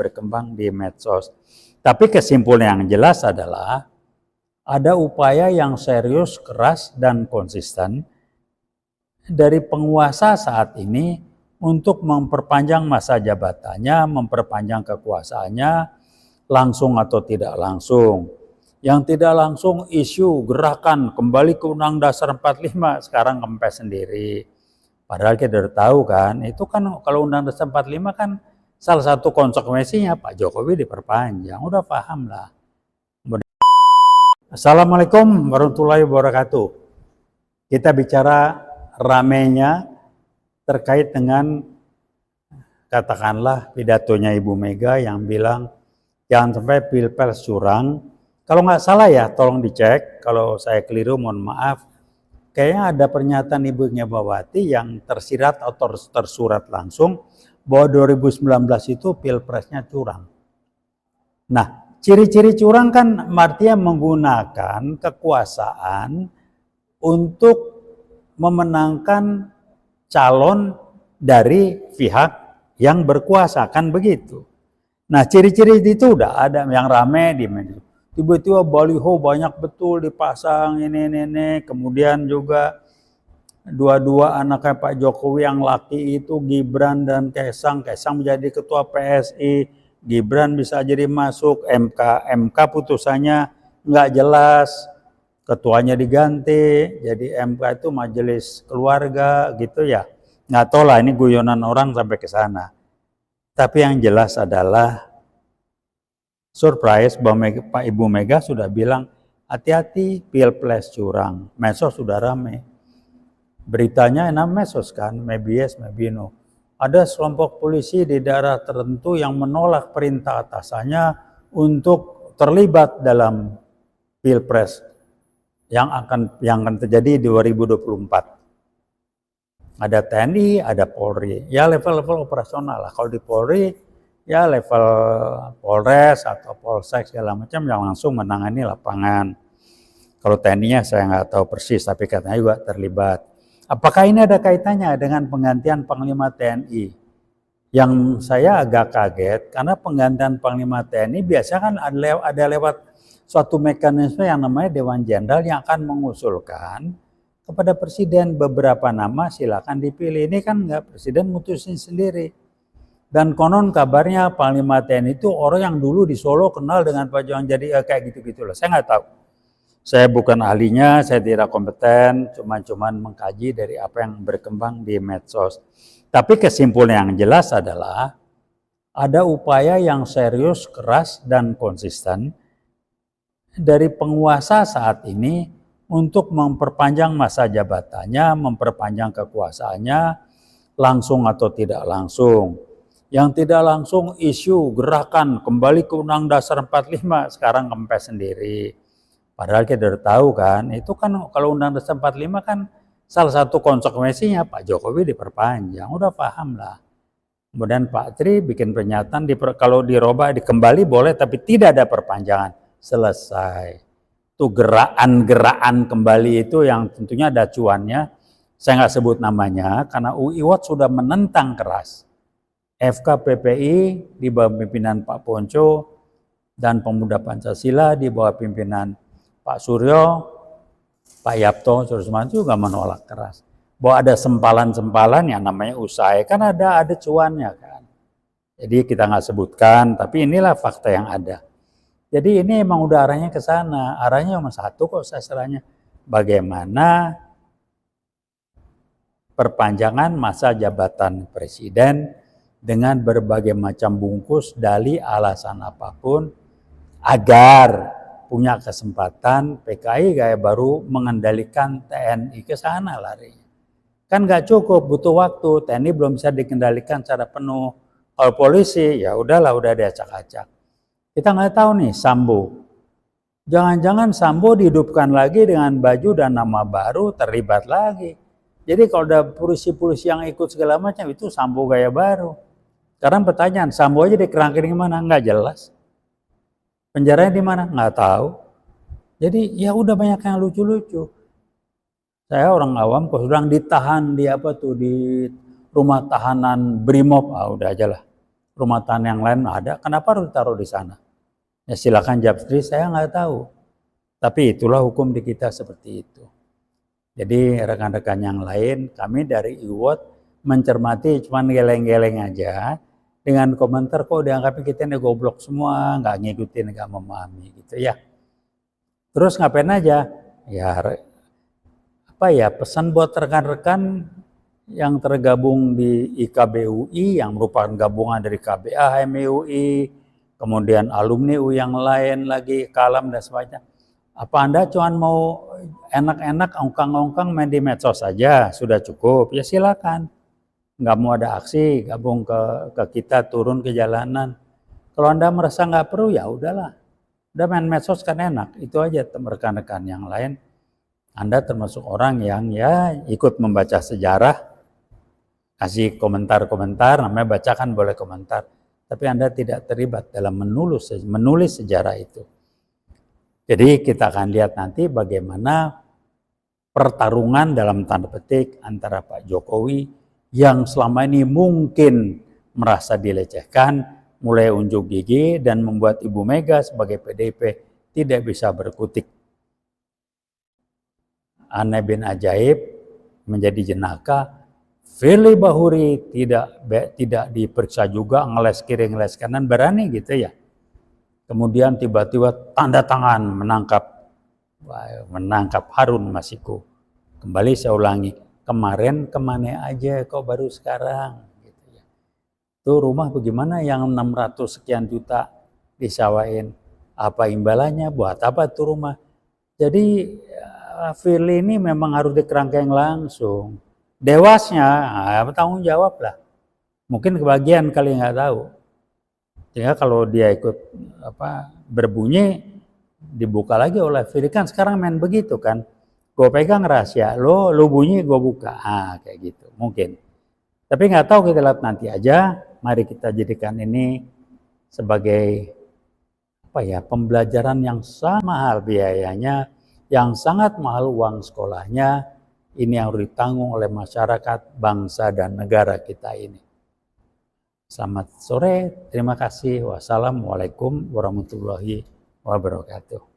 berkembang di medsos. Tapi kesimpulan yang jelas adalah ada upaya yang serius, keras, dan konsisten dari penguasa saat ini untuk memperpanjang masa jabatannya, memperpanjang kekuasaannya, langsung atau tidak langsung. Yang tidak langsung isu gerakan kembali ke Undang Dasar 45, sekarang kempes sendiri. Padahal kita udah tahu kan, itu kan kalau Undang Dasar 45 kan salah satu konsekuensinya Pak Jokowi diperpanjang, udah paham lah. Assalamualaikum warahmatullahi wabarakatuh. Kita bicara ramenya terkait dengan katakanlah pidatonya Ibu Mega yang bilang jangan sampai pilpres curang. Kalau nggak salah ya, tolong dicek. Kalau saya keliru, mohon maaf. Kayaknya ada pernyataan Ibu Megawati yang tersirat atau tersurat langsung bahwa 2019 itu pilpresnya curang. Nah, ciri-ciri curang kan artinya menggunakan kekuasaan untuk memenangkan calon dari pihak yang berkuasa, kan begitu. Nah, ciri-ciri itu udah ada yang rame di media. Tiba-tiba baliho banyak betul dipasang ini. Kemudian juga dua anaknya Pak Jokowi yang laki itu Gibran dan Kaisang menjadi ketua PSI, Gibran bisa jadi masuk MK putusannya nggak jelas, ketuanya diganti, jadi MK itu majelis keluarga gitu ya. Nggak tahu lah ini guyonan orang sampai ke sana. Tapi yang jelas adalah surprise bahwa Pak Ibu Mega sudah bilang hati-hati pilpres curang. Medsos sudah rame. Beritanya enak medsos kan, maybe yes, maybe no. Ada sekelompok polisi di daerah tertentu yang menolak perintah atasannya untuk terlibat dalam pilpres yang akan terjadi di 2024. Ada TNI, ada Polri. Ya level-level operasional lah. Kalau di Polri ya level Polres atau Polsek segala macam yang langsung menangani lapangan. Kalau TNI-nya saya nggak tahu persis, tapi katanya juga terlibat. Apakah ini ada kaitannya dengan penggantian Panglima TNI? Yang saya agak kaget karena penggantian Panglima TNI biasanya kan ada lewat suatu mekanisme yang namanya Dewan Jenderal yang akan mengusulkan kepada Presiden beberapa nama silakan dipilih. Ini kan nggak, Presiden mutusin sendiri. Dan konon kabarnya Panglima TNI itu orang yang dulu di Solo kenal dengan Pak Jokowi, jadi kayak gitu-gitu loh. Saya nggak tahu. Saya bukan ahlinya, saya tidak kompeten, cuman mengkaji dari apa yang berkembang di medsos. Tapi kesimpulan yang jelas adalah ada upaya yang serius, keras, dan konsisten dari penguasa saat ini untuk memperpanjang masa jabatannya, memperpanjang kekuasaannya, langsung atau tidak langsung. Yang tidak langsung isu gerakan kembali ke Undang Dasar 45, sekarang kempes sendiri. Padahal kita udah tahu kan, itu kan kalau Undang Dasar 45 kan salah satu konsekuensinya Pak Jokowi diperpanjang, udah paham lah. Kemudian Pak Tri bikin pernyataan, kalau dirubah dikembali boleh tapi tidak ada perpanjangan, selesai. Itu gerakan kembali itu yang tentunya ada acuannya, saya nggak sebut namanya karena UI Watch sudah menentang keras. FKPPI di bawah pimpinan Pak Ponco dan Pemuda Pancasila di bawah pimpinan Pak Suryo, Pak Yapto, Surismanto juga menolak keras. Bahwa ada sempalan-sempalan yang namanya usai, kan ada cuannya kan. Jadi kita nggak sebutkan, tapi inilah fakta yang ada. Jadi ini emang udah arahnya ke sana, arahnya cuma satu kok sasarannya. Bagaimana perpanjangan masa jabatan presiden dengan berbagai macam bungkus, dalih, alasan apapun agar punya kesempatan PKI gaya baru mengendalikan TNI ke sana larinya. Kan nggak cukup, butuh waktu. TNI belum bisa dikendalikan secara penuh. Kalau polisi ya udahlah, udah diacak-acak. Kita nggak tahu nih Sambo. Jangan-jangan Sambo dihidupkan lagi dengan baju dan nama baru, terlibat lagi. Jadi kalau ada polisi-polisi yang ikut segala macam itu Sambo gaya baru. Sekarang pertanyaan, Sambo aja dikerangkeng di mana? Nggak jelas. Penjaranya di mana? Nggak tahu. Jadi ya udah banyak yang lucu-lucu. Saya orang awam kok sedang ditahan di di rumah tahanan Brimob, udah aja lah. rumah tahanan yang lain ada, kenapa harus ditaruh di sana? Ya silakan jawab sendiri, saya nggak tahu. Tapi itulah hukum di kita seperti itu. Jadi rekan-rekan yang lain, kami dari IWOT mencermati cuman geleng-geleng aja, dengan komentar kok dianggapnya kita ini goblok semua, nggak ngikutin, nggak memahami gitu ya. Terus ngapain aja? Ya pesan buat rekan-rekan yang tergabung di IKBUI yang merupakan gabungan dari KBA, HMUI, kemudian alumni UI yang lain lagi, Kalam dan sebagainya. Apa Anda cuma mau enak-enak ongkang-ongkang main di medsos saja sudah cukup? Ya silakan. Nggak mau ada aksi, gabung ke kita, turun ke jalanan. Kalau Anda merasa nggak perlu, ya udahlah. Udah main medsos kan enak. Itu aja rekan-rekan yang lain. Anda termasuk orang yang ya ikut membaca sejarah, kasih komentar-komentar, namanya bacakan boleh komentar. Tapi Anda tidak terlibat dalam menulis sejarah itu. Jadi kita akan lihat nanti bagaimana pertarungan dalam tanda petik antara Pak Jokowi yang selama ini mungkin merasa dilecehkan, mulai unjuk gigi dan membuat Ibu Mega sebagai PDIP tidak bisa berkutik. Aneh bin ajaib menjadi jenaka. Firly Bahuri tidak diperiksa juga, ngeles kiri ngeles kanan, berani gitu ya. Kemudian tiba-tiba tanda tangan menangkap Harun Masiku. Kembali saya ulangi, kemarin kemana aja kok baru sekarang gitu ya. Tuh rumah bagaimana yang 600 sekian juta disewain, apa imbalannya, buat apa tuh rumah. Jadi Firly ini memang harus dikerangkeng langsung. Dewasnya bertanggung jawab lah. Mungkin kebagian kali nggak tahu. Sehingga kalau dia ikut berbunyi dibuka lagi oleh Firly, kan sekarang main begitu kan. Gue pegang rahasia, lo bunyi gue buka. Kayak gitu mungkin. Tapi nggak tahu, kita lihat nanti aja. Mari kita jadikan ini sebagai pembelajaran yang sangat mahal biayanya, yang sangat mahal uang sekolahnya. Ini yang harus ditanggung oleh masyarakat, bangsa, dan negara kita ini. Selamat sore, terima kasih. Wassalamualaikum warahmatullahi wabarakatuh.